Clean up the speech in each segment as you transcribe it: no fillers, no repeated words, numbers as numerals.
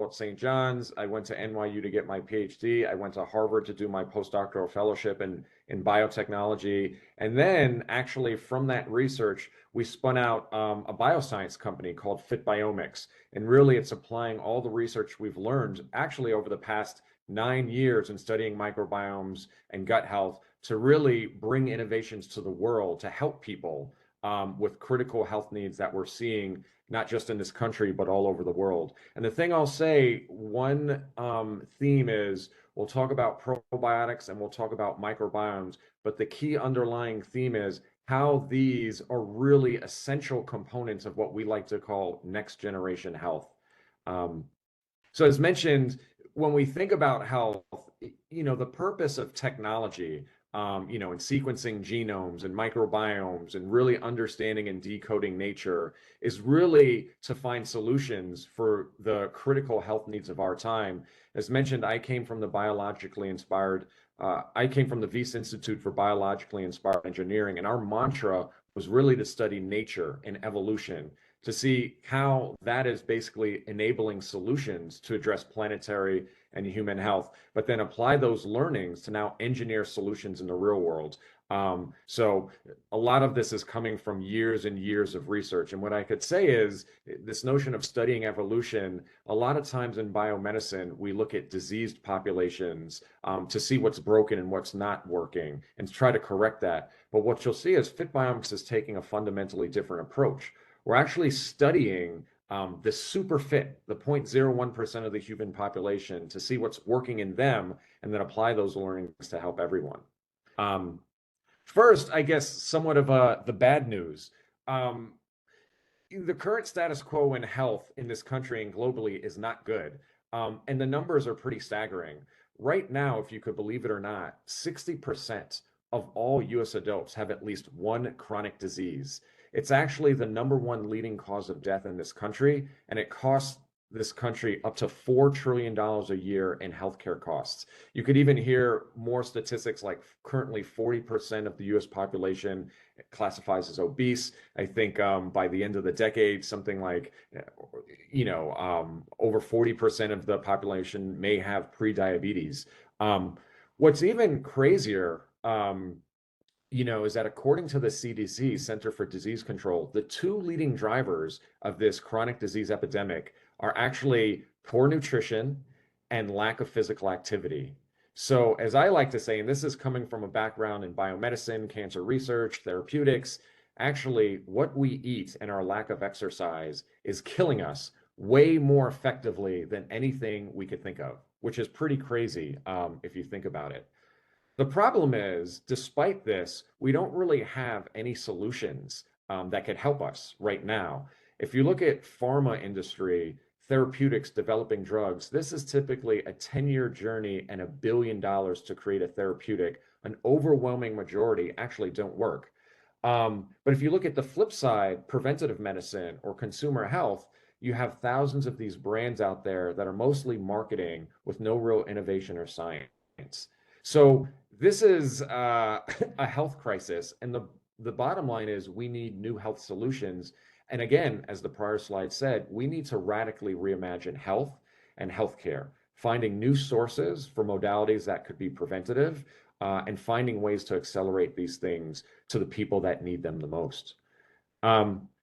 at St. John's. I went to NYU to get my PhD. I went to Harvard to do my postdoctoral fellowship in biotechnology. And then actually from that research, we spun out a bioscience company called Fitbiomics. And really it's applying all the research we've learned actually over the past 9 years in studying microbiomes and gut health to really bring innovations to the world to help people with critical health needs that we're seeing, not just in this country, but all over the world. And the thing I'll say, one theme is we'll talk about probiotics and we'll talk about microbiomes, but the key underlying theme is how these are really essential components of what we like to call next generation health. Um, so as mentioned, when we think about health, the purpose of technology, in sequencing genomes and microbiomes and really understanding and decoding nature is really to find solutions for the critical health needs of our time. As mentioned, I came from the Wyss Institute for Biologically Inspired Engineering, and our mantra was really to study nature and evolution to see how that is basically enabling solutions to address planetary and human health, but then apply those learnings to now engineer solutions in the real world. So a lot of this is coming from years and years of research. And what I could say is this notion of studying evolution, a lot of times in biomedicine, we look at diseased populations to see what's broken and what's not working and try to correct that. But what you'll see is Fitbiomics is taking a fundamentally different approach. We're actually studying the super fit, the 0.01% of the human population, to see what's working in them and then apply those learnings to help everyone. First, I guess somewhat of the bad news. The current status quo in health in this country and globally is not good. And the numbers are pretty staggering. Right now, if you could believe it or not, 60% of all US adults have at least one chronic disease. It's actually the #1 leading cause of death in this country, and it costs this country up to $4 trillion a year in healthcare costs. You could even hear more statistics like currently 40% of the US population classifies as obese. I think by the end of the decade, something like, over 40% of the population may have prediabetes. What's even crazier, is that according to the CDC, Center for Disease Control, the two leading drivers of this chronic disease epidemic are actually poor nutrition and lack of physical activity. So as I like to say, and this is coming from a background in biomedicine, cancer research, therapeutics, actually what we eat and our lack of exercise is killing us way more effectively than anything we could think of, which is pretty crazy if you think about it. The problem is, despite this, we don't really have any solutions that could help us right now. If you look at pharma industry, therapeutics, developing drugs, this is typically a 10-year journey and $1 billion to create a therapeutic. An overwhelming majority actually don't work. But if you look at the flip side, preventative medicine or consumer health, you have thousands of these brands out there that are mostly marketing with no real innovation or science. So this is a health crisis, and the bottom line is we need new health solutions. And again, as the prior slide said, we need to radically reimagine health and healthcare, finding new sources for modalities that could be preventative, and finding ways to accelerate these things to the people that need them the most.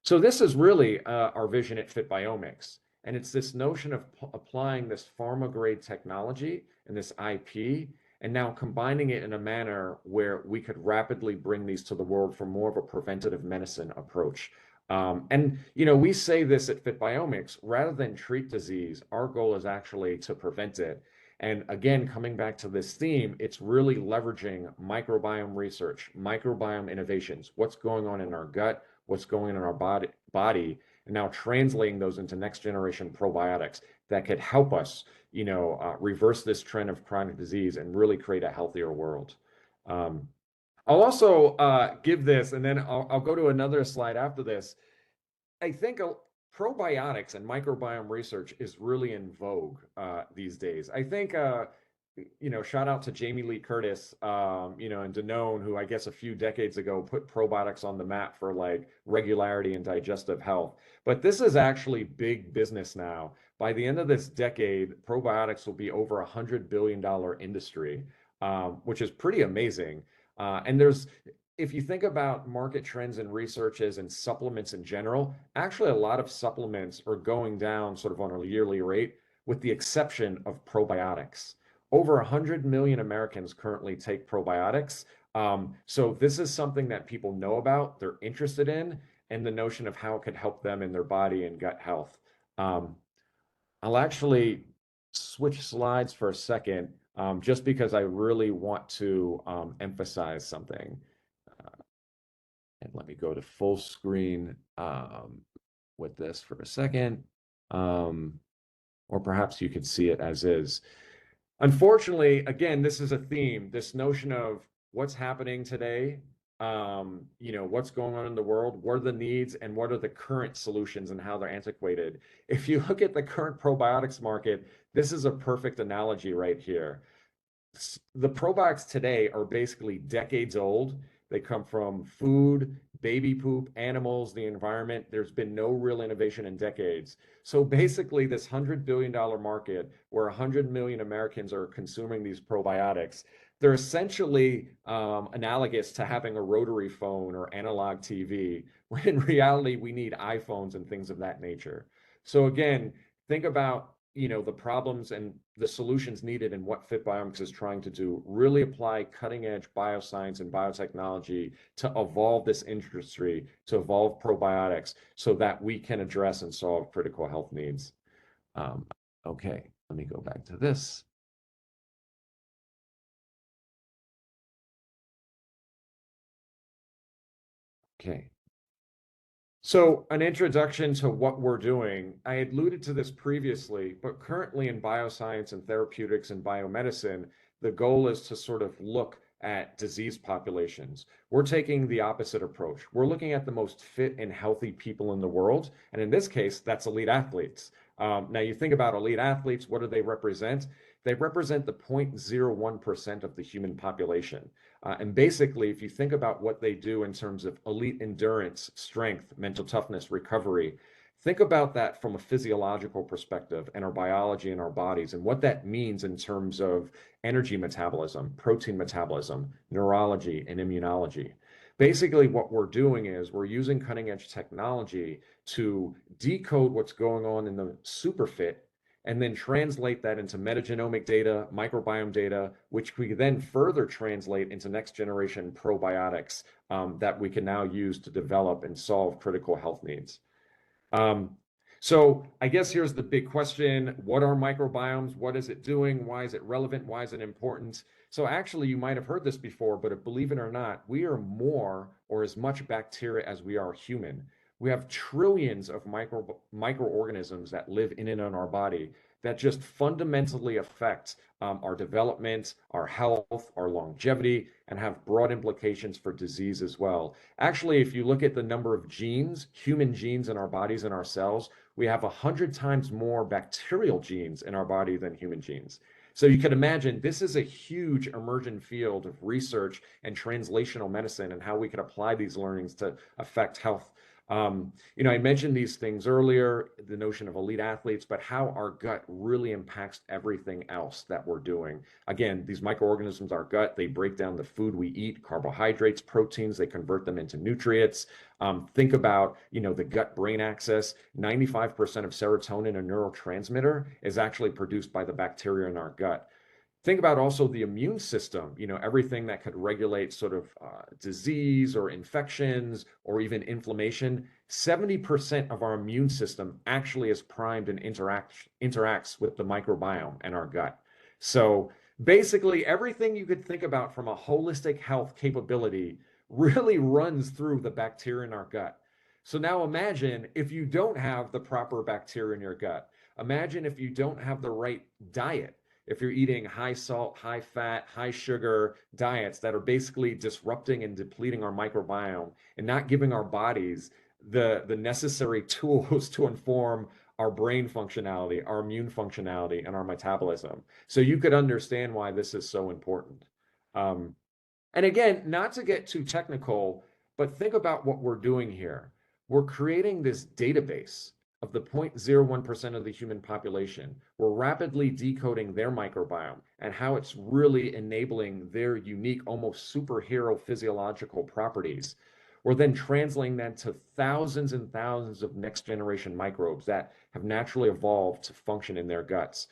So this is really our vision at Fitbiomics. And it's this notion of applying this pharma-grade technology and this IP and now combining it in a manner where we could rapidly bring these to the world for more of a preventative medicine approach. We say this at Fitbiomics, rather than treat disease, our goal is actually to prevent it. And again, coming back to this theme, it's really leveraging microbiome research, microbiome innovations, what's going on in our gut, what's going on in our body, and now translating those into next generation probiotics that could help us, reverse this trend of chronic disease and really create a healthier world. I'll also give this, and then I'll go to another slide after this. I think probiotics and microbiome research is really in vogue these days. I think, shout out to Jamie Lee Curtis, and Danone, who I guess a few decades ago put probiotics on the map for like regularity and digestive health. But this is actually big business now. By the end of this decade, probiotics will be over $100 billion industry, which is pretty amazing. And if you think about market trends and researches and supplements in general, actually a lot of supplements are going down sort of on a yearly rate, with the exception of probiotics. Over 100 million Americans currently take probiotics. So this is something that people know about, they're interested in, and the notion of how it could help them in their body and gut health. Um, I'll actually switch slides for a second, just because I really want to emphasize something. And let me go to full screen with this for a second. Or perhaps you could see it as is. Unfortunately, again, this is a theme, this notion of what's happening today, what's going on in the world, what are the needs, and what are the current solutions and how they're antiquated. If you look at the current probiotics market, this is a perfect analogy right here. The probiotics today are basically decades old. They come from food, baby poop, animals, the environment. There's been no real innovation in decades. So basically, this $100 billion market where 100 million Americans are consuming these probiotics, they're essentially analogous to having a rotary phone or analog TV, when in reality, we need iPhones and things of that nature. So again, think about the problems and the solutions needed and what Fitbiomics is trying to do. Really apply cutting edge bioscience and biotechnology to evolve this industry, to evolve probiotics, so that we can address and solve critical health needs. Okay, let me go back to this. Okay. So, an introduction to what we're doing. I had alluded to this previously, but currently in bioscience and therapeutics and biomedicine, the goal is to sort of look at disease populations. We're taking the opposite approach. We're looking at the most fit and healthy people in the world. And in this case, that's elite athletes. Now, you think about elite athletes, what do they represent? They represent the 0.01% of the human population. And basically, if you think about what they do in terms of elite endurance, strength, mental toughness, recovery, think about that from a physiological perspective and our biology and our bodies and what that means in terms of energy metabolism, protein metabolism, neurology, and immunology. Basically, what we're doing is we're using cutting edge technology to decode what's going on in the superfit and then translate that into metagenomic data, microbiome data, which we then further translate into next generation probiotics that we can now use to develop and solve critical health needs. So I guess here's the big question. What are microbiomes? What is it doing? Why is it relevant? Why is it important? So actually, you might have heard this before, but believe it or not, we are more or as much bacteria as we are human. We have trillions of microorganisms that live in and on our body that just fundamentally affect our development, our health, our longevity, and have broad implications for disease as well. Actually, if you look at the number of genes, human genes in our bodies and our cells, we have 100 times more bacterial genes in our body than human genes. So you can imagine this is a huge emergent field of research and translational medicine and how we can apply these learnings to affect health. I mentioned these things earlier, the notion of elite athletes, but how our gut really impacts everything else that we're doing. Again, these microorganisms, our gut, they break down the food we eat, carbohydrates, proteins, they convert them into nutrients. Think about, the gut-brain axis. 95% of serotonin, a neurotransmitter, is actually produced by the bacteria in our gut. Think about also the immune system, everything that could regulate sort of disease or infections or even inflammation. 70% of our immune system actually is primed and interacts with the microbiome and our gut. So basically, everything you could think about from a holistic health capability really runs through the bacteria in our gut. So now imagine if you don't have the proper bacteria in your gut. Imagine if you don't have the right diet, if you're eating high salt, high fat, high sugar diets that are basically disrupting and depleting our microbiome and not giving our bodies the necessary tools to inform our brain functionality, our immune functionality, and our metabolism. So you could understand why this is so important. And again, not to get too technical, but think about what we're doing here. We're creating this database of the 0.01% of the human population. We're rapidly decoding their microbiome and how it's really enabling their unique, almost superhero physiological properties. We're then translating that to thousands and thousands of next generation microbes that have naturally evolved to function in their guts.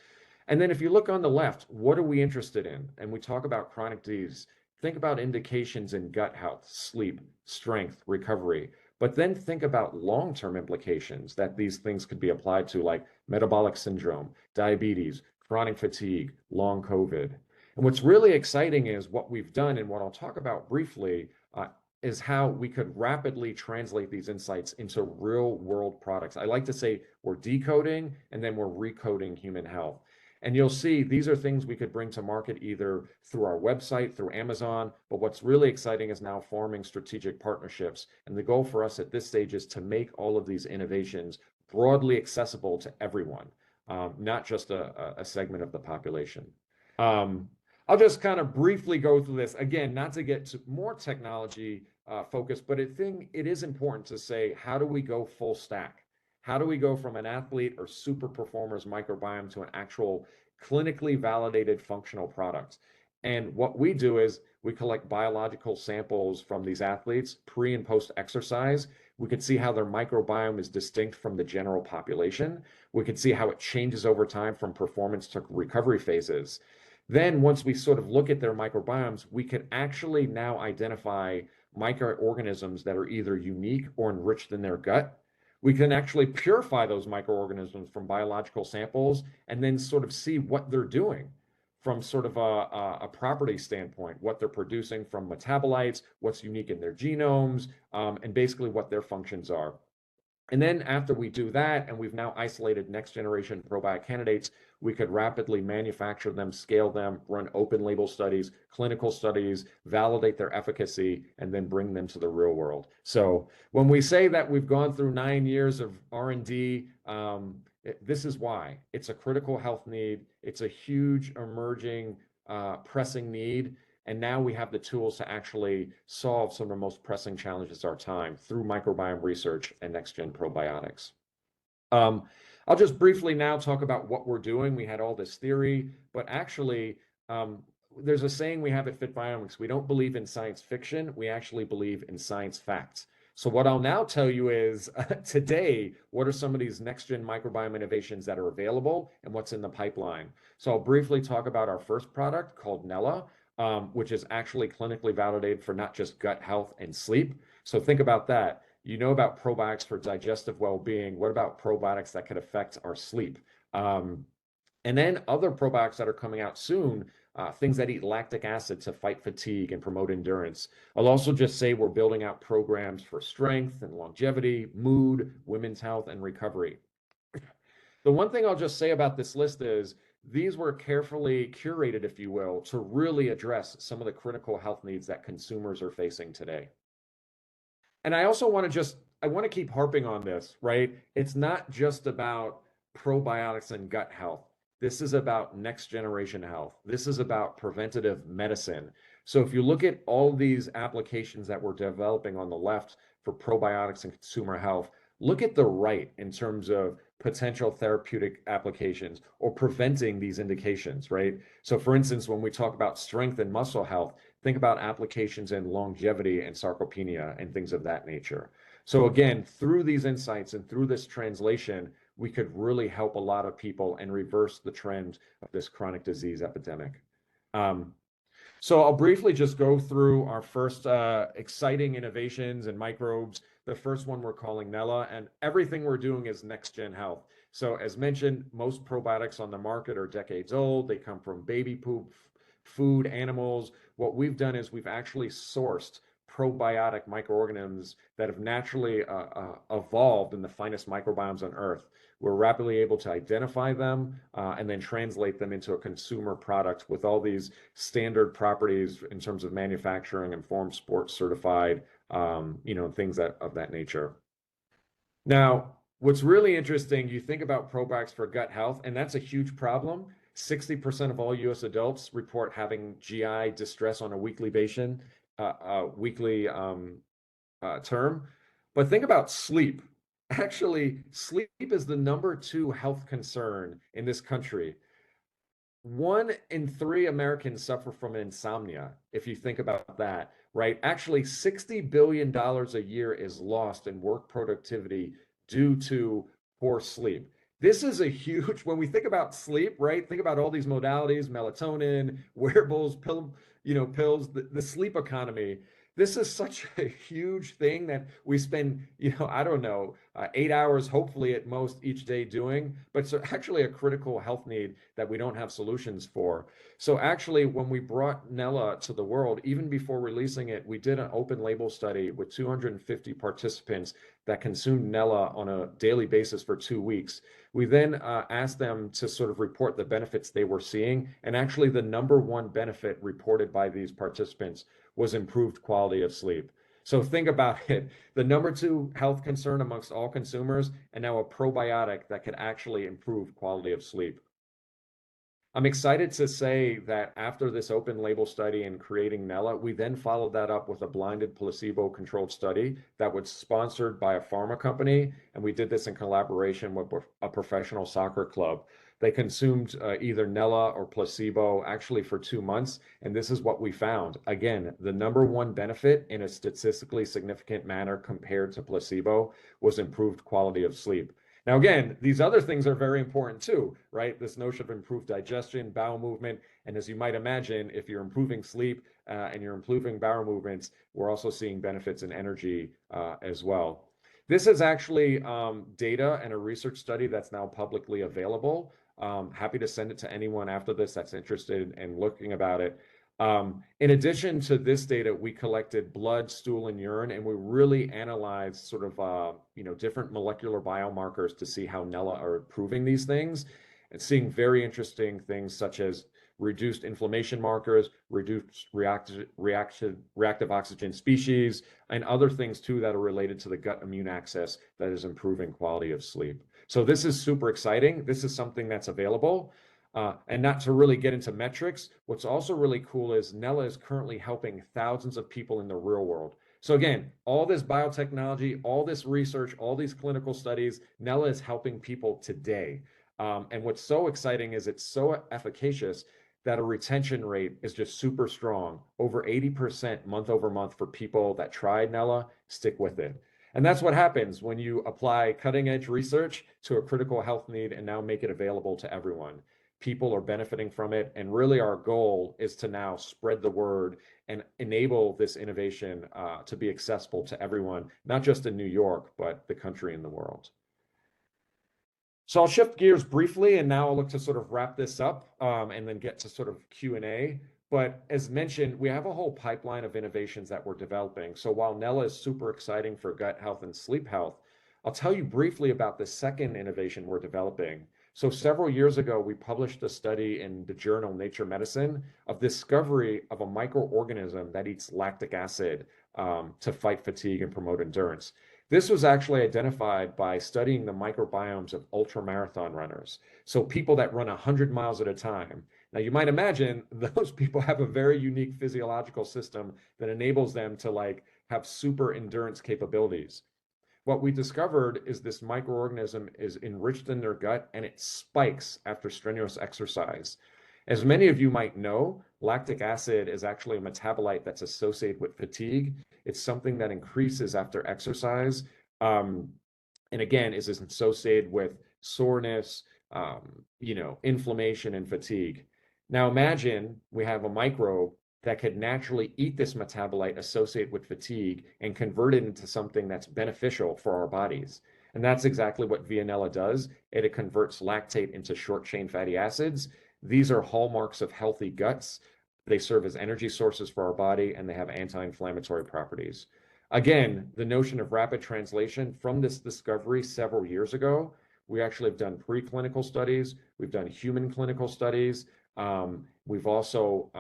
And then if you look on the left, what are we interested in? And we talk about chronic disease. Think about indications in gut health, sleep, strength, recovery. But then think about long-term implications that these things could be applied to, like metabolic syndrome, diabetes, chronic fatigue, long COVID. And what's really exciting is what we've done, and what I'll talk about briefly, is how we could rapidly translate these insights into real world products. I like to say we're decoding and then we're recoding human health. And you'll see these are things we could bring to market either through our website, through Amazon. But what's really exciting is now forming strategic partnerships. And the goal for us at this stage is to make all of these innovations broadly accessible to everyone, not just a segment of the population. I'll just kind of briefly go through this again, not to get to more technology focused, but I think it is important to say, how do we go full stack? How do we go from an athlete or super performer's microbiome to an actual clinically validated functional product? And what we do is we collect biological samples from these athletes pre and post exercise. We can see how their microbiome is distinct from the general population. We can see how it changes over time from performance to recovery phases. Then once we sort of look at their microbiomes, we can actually now identify microorganisms that are either unique or enriched in their gut. We can actually purify those microorganisms from biological samples and then sort of see what they're doing from sort of a property standpoint, what they're producing from metabolites, what's unique in their genomes, and basically what their functions are. And then after we do that, and we've now isolated next generation probiotic candidates, we could rapidly manufacture them, scale them, run open label studies, clinical studies, validate their efficacy, and then bring them to the real world. So when we say that we've gone through 9 years of R&D, this is why. It's a critical health need. It's a huge emerging pressing need. And now we have the tools to actually solve some of the most pressing challenges of our time through microbiome research and next-gen probiotics. I'll just briefly now talk about what we're doing. We had all this theory, but actually, there's a saying we have at Fitbiomics: we don't believe in science fiction, we actually believe in science facts. So what I'll now tell you is today, what are some of these next-gen microbiome innovations that are available and what's in the pipeline? So I'll briefly talk about our first product called Nella, which is actually clinically validated for not just gut health and sleep. So think about that. You know about probiotics for digestive well-being. What about probiotics that could affect our sleep? And then other probiotics that are coming out soon, things that eat lactic acid to fight fatigue and promote endurance. I'll also just say we're building out programs for strength and longevity, mood, women's health, and recovery. The one thing I'll just say about this list is these were carefully curated, if you will, to really address some of the critical health needs that consumers are facing today. And I also want to keep harping on this, right? It's not just about probiotics and gut health. This is about next generation health. This is about preventative medicine. So if you look at all these applications that we're developing on the left for probiotics and consumer health, look at the right in terms of potential therapeutic applications or preventing these indications, right? So for instance, when we talk about strength and muscle health, think about applications in longevity and sarcopenia and things of that nature. So again, through these insights and through this translation, we could really help a lot of people and reverse the trend of this chronic disease epidemic. So I'll briefly just go through our first exciting innovations and microbes. The first one we're calling Nella, and everything we're doing is next-gen health. So as mentioned, most probiotics on the market are decades old. They come from baby poop, food, animals. What we've done is we've actually sourced probiotic microorganisms that have naturally evolved in the finest microbiomes on Earth. We're rapidly able to identify them and then translate them into a consumer product with all these standard properties in terms of manufacturing and farm sport certified, things of that nature. Now, what's really interesting, you think about probiotics for gut health, and that's a huge problem. 60% of all US adults report having GI distress on a weekly basis, term. But think about sleep. Actually, sleep is the #2 health concern in this country. 1 in 3 Americans suffer from insomnia, if you think about that, right? Actually, $60 billion a year is lost in work productivity due to poor sleep. This is a huge, when we think about sleep, right? Think about all these modalities, melatonin, wearables, pills, the sleep economy. This is such a huge thing that we spend, I don't know, 8 hours, hopefully at most each day doing, but it's actually a critical health need that we don't have solutions for. So actually, when we brought Nella to the world, even before releasing it, we did an open label study with 250 participants that consumed Nella on a daily basis for 2 weeks. We then asked them to sort of report the benefits they were seeing. And actually, the #1 benefit reported by these participants was improved quality of sleep. So think about it, the #2 health concern amongst all consumers, and now a probiotic that could actually improve quality of sleep. I'm excited to say that after this open label study and creating Nella, we then followed that up with a blinded placebo-controlled study that was sponsored by a pharma company, and we did this in collaboration with a professional soccer club. They consumed either Nella or placebo actually for 2 months, and this is what we found. Again, the #1 benefit in a statistically significant manner compared to placebo was improved quality of sleep. Now, again, these other things are very important too, right? This notion of improved digestion, bowel movement, and as you might imagine, if you're improving sleep and you're improving bowel movements, we're also seeing benefits in energy as well. This is actually data and a research study that's now publicly available. Happy to send it to anyone after this that's interested in looking about it. In addition to this data, we collected blood, stool, and urine, and we really analyzed sort of different molecular biomarkers to see how Nella are improving these things, and seeing very interesting things such as reduced inflammation markers, reduced reactive oxygen species, and other things too that are related to the gut immune axis that is improving quality of sleep. So this is super exciting. This is something that's available. And not to really get into metrics, what's also really cool is Nella is currently helping thousands of people in the real world. So again, all this biotechnology, all this research, all these clinical studies, Nella is helping people today. And what's so exciting is it's so efficacious that a retention rate is just super strong, over 80% month over month for people that tried Nella, stick with it. And that's what happens when you apply cutting edge research to a critical health need and now make it available to everyone. People are benefiting from it. And really, our goal is to now spread the word and enable this innovation to be accessible to everyone, not just in New York, but the country and the world. So I'll shift gears briefly, and now I'll look to sort of wrap this up and then get to sort of Q&A. But as mentioned, we have a whole pipeline of innovations that we're developing. So while Nella is super exciting for gut health and sleep health, I'll tell you briefly about the second innovation we're developing. So several years ago, we published a study in the journal Nature Medicine of discovery of a microorganism that eats lactic acid to fight fatigue and promote endurance. This was actually identified by studying the microbiomes of ultramarathon runners. So people that run 100 miles at a time. Now, you might imagine those people have a very unique physiological system that enables them to have super endurance capabilities. What we discovered is this microorganism is enriched in their gut and it spikes after strenuous exercise. As many of you might know, lactic acid is actually a metabolite that's associated with fatigue. It's something that increases after exercise. And again, is associated with soreness, inflammation and fatigue. Now imagine we have a microbe that could naturally eat this metabolite associated with fatigue and convert it into something that's beneficial for our bodies. And that's exactly what Nella does. It converts lactate into short chain fatty acids. These are hallmarks of healthy guts. They serve as energy sources for our body, and they have anti-inflammatory properties. Again, the notion of rapid translation from this discovery several years ago, we actually have done preclinical studies. We've done human clinical studies. We've also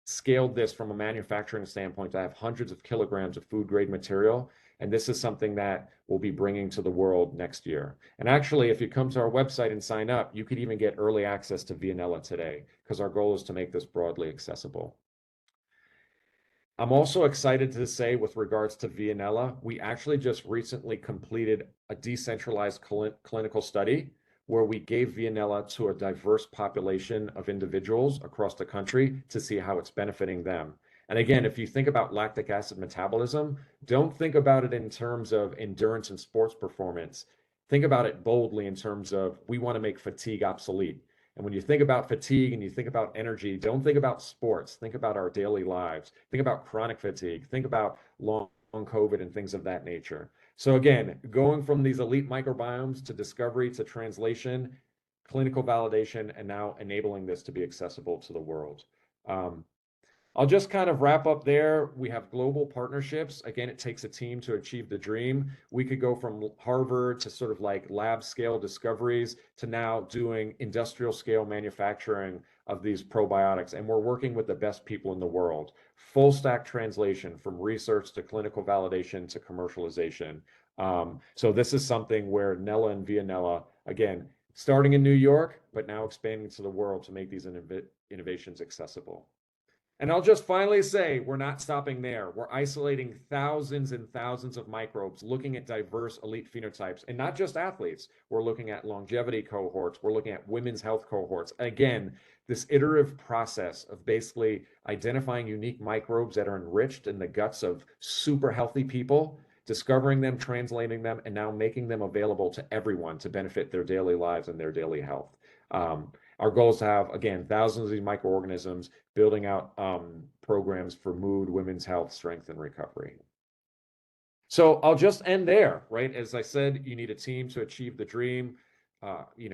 scaled this from a manufacturing standpoint to have hundreds of kilograms of food grade material. And this is something that we'll be bringing to the world next year. And actually, if you come to our website and sign up, you could even get early access to Nella today, because our goal is to make this broadly accessible. I'm also excited to say, with regards to Via Nella, we actually just recently completed a decentralized clinical study where we gave Via Nella to a diverse population of individuals across the country to see how it's benefiting them. And again, if you think about lactic acid metabolism, don't think about it in terms of endurance and sports performance. Think about it boldly in terms of we want to make fatigue obsolete. And when you think about fatigue and you think about energy, don't think about sports. Think about our daily lives. Think about chronic fatigue. Think about long COVID and things of that nature. So again, going from these elite microbiomes to discovery to translation, clinical validation, and now enabling this to be accessible to the world. Um, I'll just kind of wrap up there. We have global partnerships. Again, it takes a team to achieve the dream. We could go from Harvard to sort of like lab scale discoveries to now doing industrial scale manufacturing of these probiotics. And we're working with the best people in the world. Full stack translation from research to clinical validation to commercialization. So this is something where Nella and Via Nella, again, starting in New York, but now expanding to the world to make these innovations accessible. And I'll just finally say, we're not stopping there. We're isolating thousands and thousands of microbes, looking at diverse elite phenotypes, and not just athletes. We're looking at longevity cohorts. We're looking at women's health cohorts. Again, this iterative process of basically identifying unique microbes that are enriched in the guts of super healthy people, discovering them, translating them, and now making them available to everyone to benefit their daily lives and their daily health. Our goal is to have, again, thousands of these microorganisms building out programs for mood, women's health, strength, and recovery. So I'll just end there, right? As I said, you need a team to achieve the dream.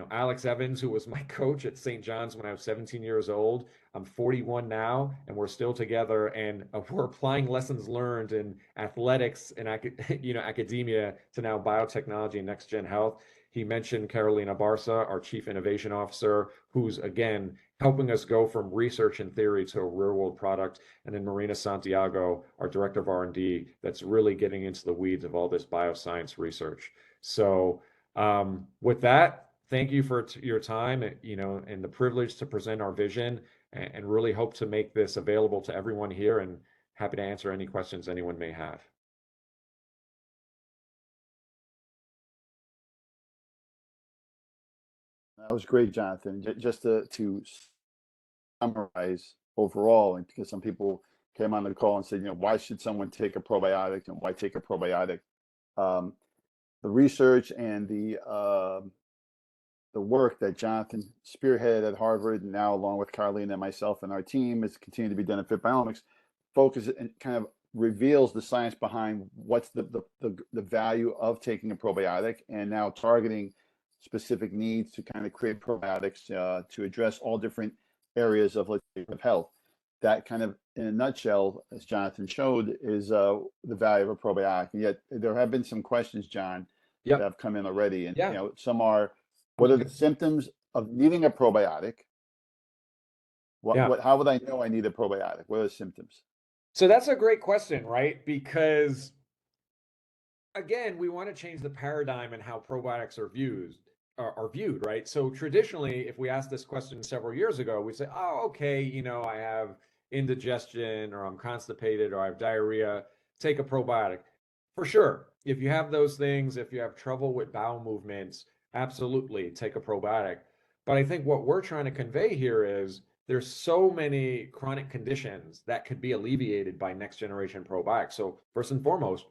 Alex Evans, who was my coach at St. John's when I was 17 years old, I'm 41 now, and we're still together, and we're applying lessons learned in athletics and academia to now biotechnology and next gen health. He mentioned Carolina Barca, our chief innovation officer, who's again helping us go from research and theory to a real world product. And then Marina Santiago, our director of R&D, that's really getting into the weeds of all this bioscience research. So with that, thank you for your time, and the privilege to present our vision, and really hope to make this available to everyone here, and happy to answer any questions anyone may have. That was great, Jonathan. Just to summarize overall, and because some people came on the call and said, why should someone take a probiotic and why take a probiotic? The research and the work that Jonathan spearheaded at Harvard, and now along with Carlene and myself and our team, is continuing to be done at Fitbiomics, focus and kind of reveals the science behind what's the value of taking a probiotic, and now targeting specific needs to kind of create probiotics to address all different areas of health. That kind of, in a nutshell, as Jonathan showed, is the value of a probiotic. And yet there have been some questions, John, that have come in already. And some are, what are the symptoms of needing a probiotic? How would I know I need a probiotic? What are the symptoms? So that's a great question, right? Because again, we want to change the paradigm and how probiotics are viewed, right? So traditionally, if we asked this question several years ago, we say, oh, okay, I have indigestion, or I'm constipated, or I have diarrhea, take a probiotic. For sure. If you have those things, if you have trouble with bowel movements, absolutely take a probiotic. But I think what we're trying to convey here is there's so many chronic conditions that could be alleviated by next generation probiotics. So first and foremost,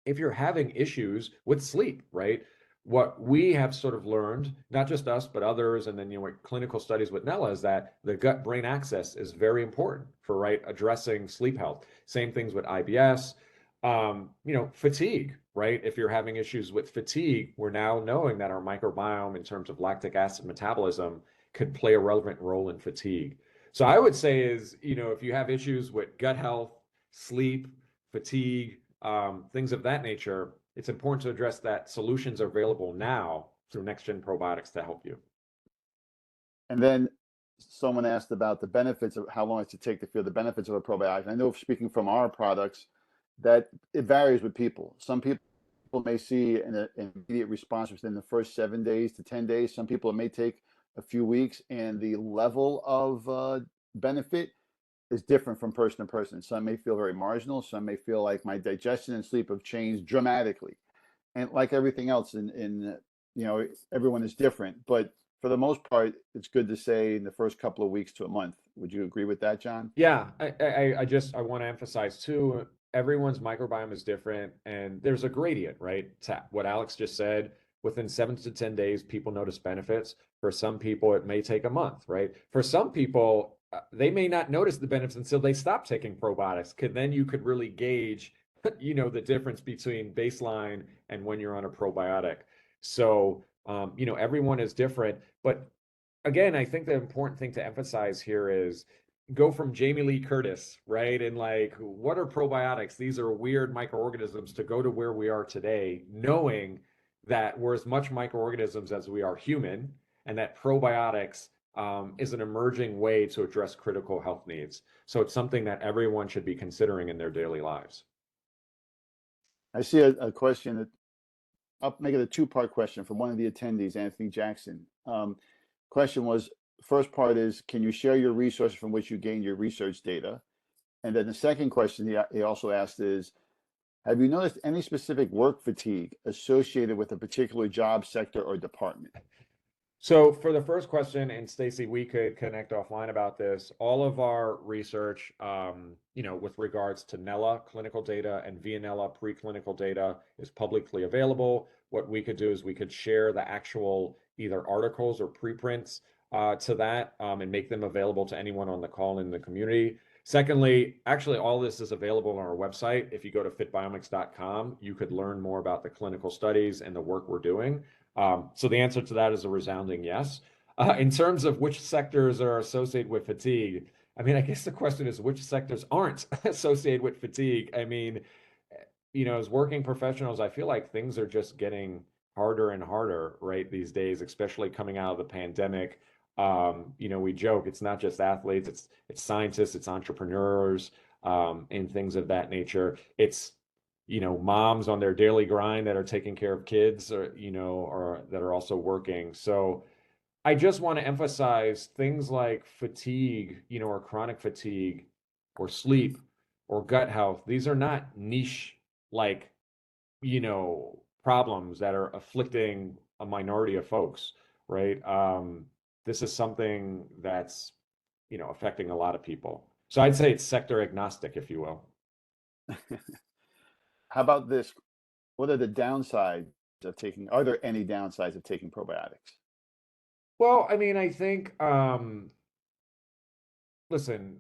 if you're having issues with sleep, right? What we have sort of learned, not just us, but others, and then clinical studies with Nella, is that the gut-brain axis is very important for addressing sleep health. Same things with IBS, fatigue, right? If you're having issues with fatigue, we're now knowing that our microbiome, in terms of lactic acid metabolism, could play a relevant role in fatigue. So I would say is, if you have issues with gut health, sleep, fatigue, things of that nature, it's important to address that solutions are available now through next-gen probiotics to help you. And then someone asked about the benefits of how long it should take to feel the benefits of a probiotic. I know, speaking from our products, that it varies with people. Some people may see an immediate response within the first 7 days to 10 days. Some people, it may take a few weeks, and the level of benefit is different from person to person. Some may feel very marginal. Some may feel like my digestion and sleep have changed dramatically. And like everything else everyone is different. But for the most part, it's good to say in the first couple of weeks to a month. Would you agree with that, John? Yeah, I want to emphasize too, everyone's microbiome is different and there's a gradient, right? To what Alex just said, within 7 to 10 days, people notice benefits. For some people, it may take a month, right? For some people, they may not notice the benefits until they stop taking probiotics. Then you could really gauge, the difference between baseline and when you're on a probiotic. So, everyone is different, but again, I think the important thing to emphasize here is go from Jamie Lee Curtis, right? And like, what are probiotics? These are weird microorganisms to go to where we are today, knowing that we're as much microorganisms as we are human, and that probiotics is an emerging way to address critical health needs. So it's something that everyone should be considering in their daily lives. I see a question that I'll make it a two-part question from one of the attendees, Anthony Jackson. Question was, first part is, can you share your resources from which you gained your research data? And then the second question he also asked is, have you noticed any specific work fatigue associated with a particular job sector or department? So for the first question, and Stacy, we could connect offline about this. All of our research, with regards to Nella clinical data and Nella preclinical data is publicly available. What we could do is we could share the actual either articles or preprints to that and make them available to anyone on the call in the community. Secondly, actually, all this is available on our website. If you go to fitbiomics.com, you could learn more about the clinical studies and the work we're doing. So the answer to that is a resounding yes. In terms of which sectors are associated with fatigue, I mean, I guess the question is which sectors aren't associated with fatigue. I mean, as working professionals, I feel like things are just getting harder and harder, right, these days, especially coming out of the pandemic. We joke it's not just athletes, it's scientists, it's entrepreneurs, and things of that nature. It's moms on their daily grind that are taking care of kids or that are also working. So I just want to emphasize things like fatigue, or chronic fatigue or sleep or gut health. These are not niche like, problems that are afflicting a minority of folks, right? This is something that's, affecting a lot of people. So I'd say it's sector agnostic, if you will. How about this? What are the downsides are there any downsides of taking probiotics? Well, I mean, I think, listen,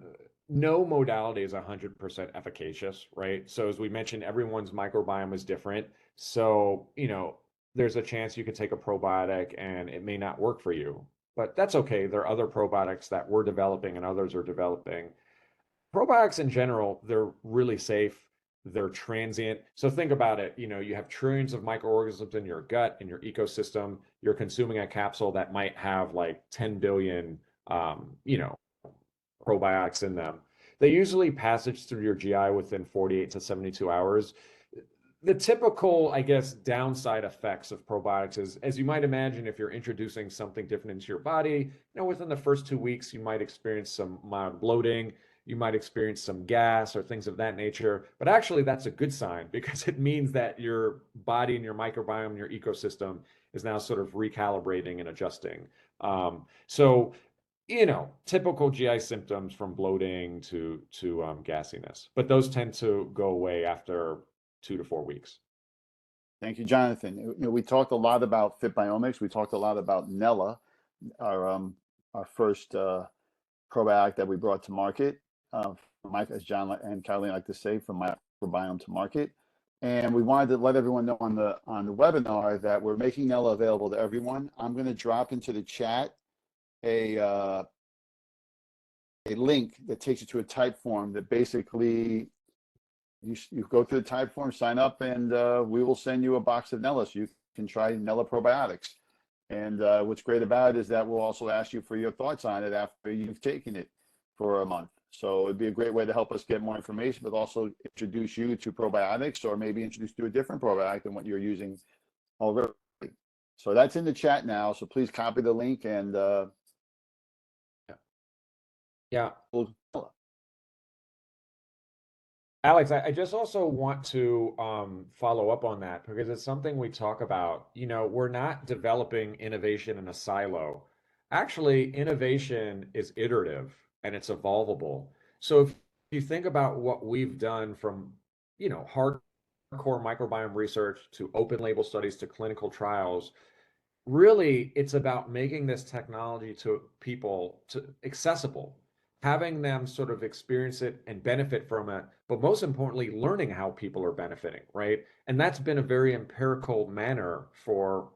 no modality is 100% efficacious, right? So as we mentioned, everyone's microbiome is different. So, there's a chance you could take a probiotic and it may not work for you, but that's okay. There are other probiotics that we're developing and others are developing. Probiotics in general, they're really safe. They're transient. So think about it. You have trillions of microorganisms in your gut, in your ecosystem. You're consuming a capsule that might have like 10 billion, probiotics in them. They usually passage through your GI within 48 to 72 hours. The typical, I guess, downside effects of probiotics is, as you might imagine, if you're introducing something different into your body, within the first 2 weeks, you might experience some mild bloating, you might experience some gas or things of that nature. But actually, that's a good sign because it means that your body and your microbiome, and your ecosystem is now sort of recalibrating and adjusting. So typical GI symptoms from bloating to gassiness, but those tend to go away after 2 to 4 weeks. Thank you, Jonathan. We talked a lot about Fitbiomics. We talked a lot about Nella, our first probiotic that we brought to market, as John and Colleen like to say, from microbiome to market. And we wanted to let everyone know on the webinar that we're making Nella available to everyone. I'm going to drop into the chat a link that takes you to a type form that basically you go through the type form, sign up, and we will send you a box of Nella so you can try Nella probiotics. And what's great about it is that we'll also ask you for your thoughts on it after you've taken it for a month. So it'd be a great way to help us get more information, but also introduce you to probiotics, or maybe introduce you to a different probiotic than what you're using already. So that's in the chat now. So please copy the link and Yeah. Alex, I just also want to follow up on that because it's something we talk about. You know, we're not developing innovation in a silo. Actually, innovation is iterative and it's evolvable. So if you think about what we've done from, you know, hardcore microbiome research to open label studies to clinical trials, really it's about making this technology to people to accessible, having them sort of experience it and benefit from it, but most importantly learning how people are benefiting, right? And that's been a very empirical manner for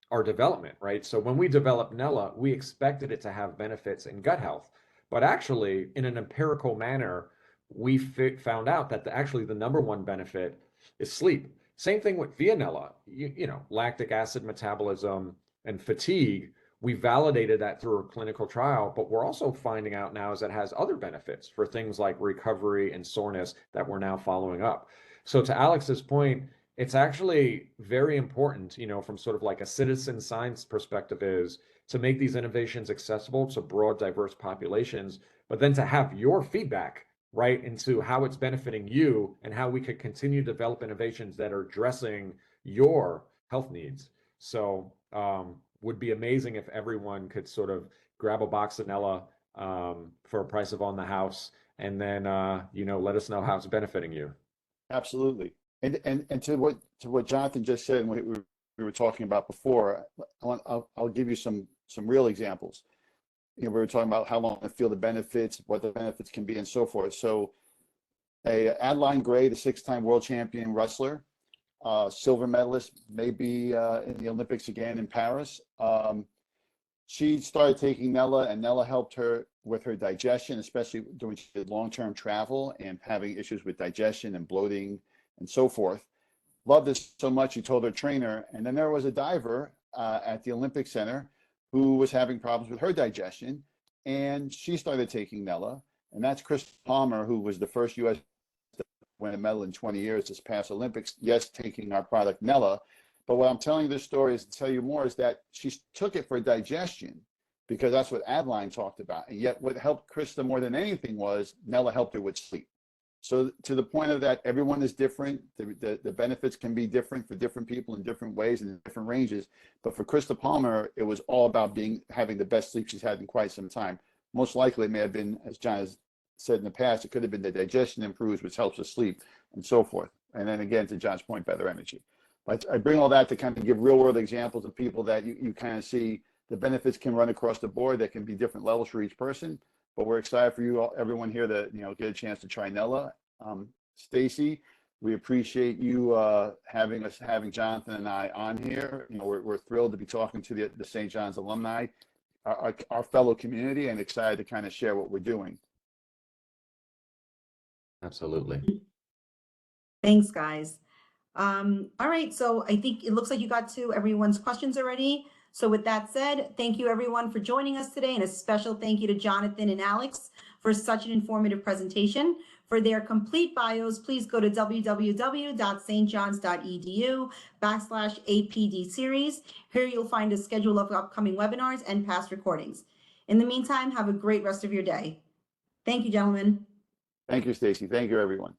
our development, right? So when we developed Nella, we expected it to have benefits in gut health, but actually in an empirical manner we found out that actually the number one benefit is sleep. Same thing with via Nella, you know, lactic acid metabolism and fatigue. We validated that through a clinical trial, but we're also finding out now is that it has other benefits for things like recovery and soreness that we're now following up. So to Alex's point, it's actually very important, you know, from sort of like a citizen science perspective, is to make these innovations accessible to broad, diverse populations, but then to have your feedback, right, into how it's benefiting you and how we could continue to develop innovations that are addressing your health needs. So, would be amazing if everyone could sort of grab a box of Nella for a price of on the house, and then you know, let us know how it's benefiting you. Absolutely. And to what Jonathan just said and what we were talking about before, I'll give you some real examples. You know, we were talking about how long to feel the benefits, what the benefits can be, and so forth. So, Adeline Gray, the six-time world champion wrestler, silver medalist, maybe in the Olympics again in Paris. She started taking Nella, and Nella helped her with her digestion, especially during long-term travel and having issues with digestion and bloating and so forth. Loved this so much, she told her trainer. And then there was a diver at the Olympic Center who was having problems with her digestion, and she started taking Nella. And that's Chris Palmer, who was the first U.S. to win a medal in 20 years this past Olympics. Yes, taking our product Nella. But what I'm telling you this story is to tell you more is that she took it for digestion because that's what Adeline talked about. And yet what helped Krista more than anything was Nella helped her with sleep. So to the point of that, everyone is different. The benefits can be different for different people in different ways and in different ranges. But for Krista Palmer, it was all about having the best sleep she's had in quite some time. Most likely it may have been, as John has said in the past, it could have been the digestion improves, which helps with sleep and so forth. And then again, to John's point, better energy. But I bring all that to kind of give real world examples of people that you kind of see the benefits can run across the board. That can be different levels for each person. But we're excited for you all, everyone here, to get a chance to try Nella. Stacy, we appreciate you having Jonathan and I on here. You know, we're thrilled to be talking to the St. John's alumni, our fellow community, and excited to kind of share what we're doing. Absolutely. Thanks, guys. All right, so I think it looks like you got to everyone's questions already. So with that said, thank you everyone for joining us today, and a special thank you to Jonathan and Alex for such an informative presentation. For their complete bios, please go to www.stjohns.edu/APD series. Here you'll find a schedule of upcoming webinars and past recordings. In the meantime, have a great rest of your day. Thank you, gentlemen. Thank you, Stacy. Thank you, everyone.